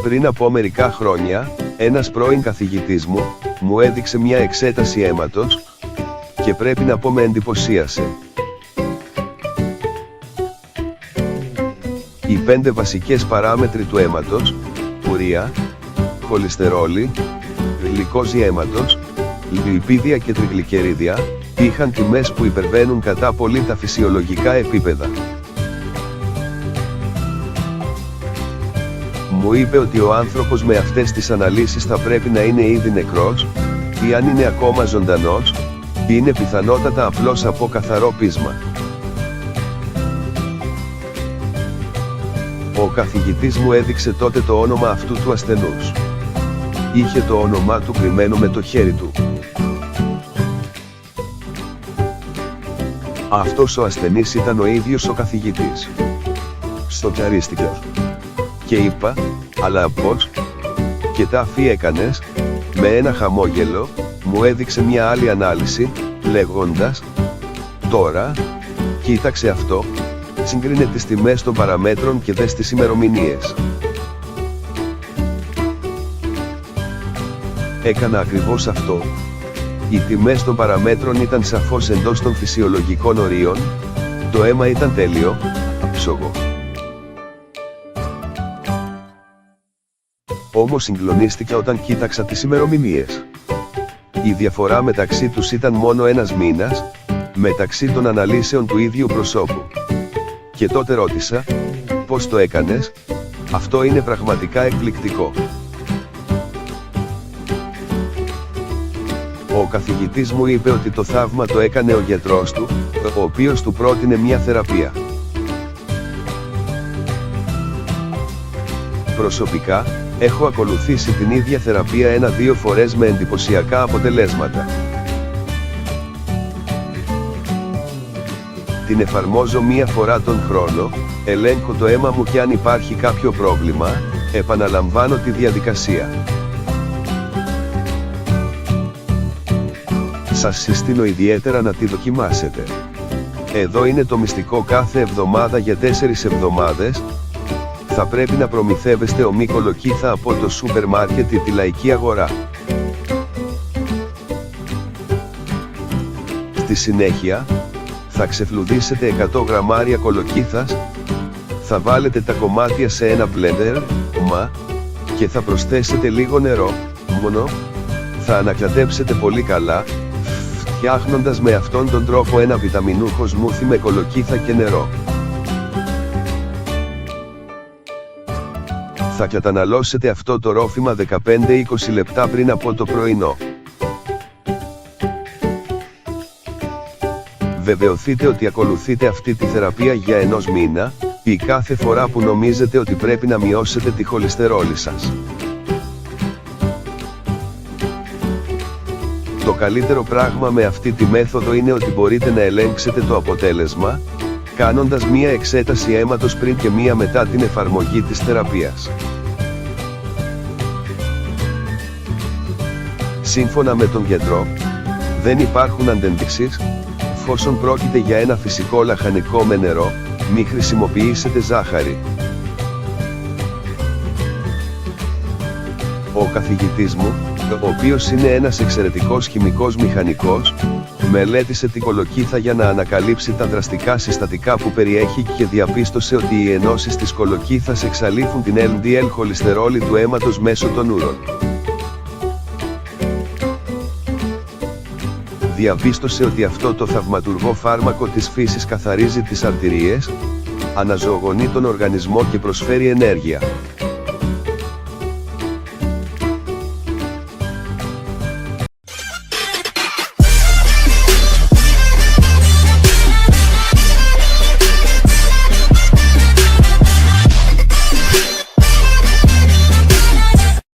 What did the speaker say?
Πριν από μερικά χρόνια, ένας πρώην καθηγητής μου έδειξε μια εξέταση αίματος και πρέπει να πω με εντυπωσίασε. Οι 5 βασικές παράμετροι του αίματος, ουρία, χολυστερόλι, γλυκόζη αίματος, λιπίδια και τριγλικερίδια, είχαν τιμές που υπερβαίνουν κατά πολύ τα φυσιολογικά επίπεδα. Μου είπε ότι ο άνθρωπος με αυτές τις αναλύσεις θα πρέπει να είναι ήδη νεκρός, ή αν είναι ακόμα ζωντανός, είναι πιθανότατα απλώς από καθαρό πείσμα. Ο καθηγητής μου έδειξε τότε το όνομα αυτού του ασθενούς. Είχε το όνομά του κρυμμένο με το χέρι του. Αυτός ο ασθενής ήταν ο ίδιος ο καθηγητής. Σοκαρίστηκα. Και είπα, αλλά πώς? Και τα αφή έκανες? Με ένα χαμόγελο, μου έδειξε μια άλλη ανάλυση, λέγοντας, τώρα, κοίταξε αυτό, συγκρίνε τις τιμές των παραμέτρων και δες τις ημερομηνίες. Έκανα ακριβώς αυτό. Οι τιμές των παραμέτρων ήταν σαφώς εντός των φυσιολογικών ορίων, το αίμα ήταν τέλειο, άψογο. Όμως συγκλονίστηκα όταν κοίταξα τις ημερομηνίες. Η διαφορά μεταξύ τους ήταν μόνο ένας μήνας, μεταξύ των αναλύσεων του ίδιου προσώπου. Και τότε ρώτησα, πώς το έκανες? Αυτό είναι πραγματικά εκπληκτικό. Ο καθηγητής μου είπε ότι το θαύμα το έκανε ο γιατρός του, ο οποίος του πρότεινε μια θεραπεία. Προσωπικά, έχω ακολουθήσει την ίδια θεραπεία 1-2 φορές με εντυπωσιακά αποτελέσματα. Την εφαρμόζω μία φορά τον χρόνο, ελέγχω το αίμα μου και αν υπάρχει κάποιο πρόβλημα, επαναλαμβάνω τη διαδικασία. Σας συστήνω ιδιαίτερα να τη δοκιμάσετε. Εδώ είναι το μυστικό: κάθε εβδομάδα για 4 εβδομάδες, θα πρέπει να προμηθεύεστε ομικολοκύθα από το σούπερ μάρκετ ή τη λαϊκή αγορά. Στη συνέχεια, θα ξεφλουδίσετε 100 γραμμάρια κολοκύθας, θα βάλετε τα κομμάτια σε ένα μπλέντερ, και θα προσθέσετε λίγο νερό, μόνο, θα ανακατέψετε πολύ καλά, φτιάχνοντας με αυτόν τον τρόπο ένα βιταμινούχο σμούθι με κολοκύθα και νερό. Θα καταναλώσετε αυτό το ρόφημα 15-20 λεπτά πριν από το πρωινό. Βεβαιωθείτε ότι ακολουθείτε αυτή τη θεραπεία για 1 μήνα, ή κάθε φορά που νομίζετε ότι πρέπει να μειώσετε τη χολυστερόλη σας. Το καλύτερο πράγμα με αυτή τη μέθοδο είναι ότι μπορείτε να ελέγξετε το αποτέλεσμα, κάνοντας μία εξέταση αίματος πριν και μία μετά την εφαρμογή της θεραπείας. Σύμφωνα με τον γιατρό, δεν υπάρχουν αντενδείξεις, εφόσον πρόκειται για ένα φυσικό λαχανικό με νερό, μη χρησιμοποιήσετε ζάχαρη. Ο καθηγητής μου, ο οποίος είναι ένας εξαιρετικός χημικός μηχανικός, μελέτησε την κολοκύθα για να ανακαλύψει τα δραστικά συστατικά που περιέχει και διαπίστωσε ότι οι ενώσεις της κολοκύθας εξαλείφουν την LDL χολυστερόλη του αίματος μέσω των ούρων. Διαπίστωσε ότι αυτό το θαυματουργό φάρμακο της φύσης καθαρίζει τις αρτηρίες, αναζωογονεί τον οργανισμό και προσφέρει ενέργεια.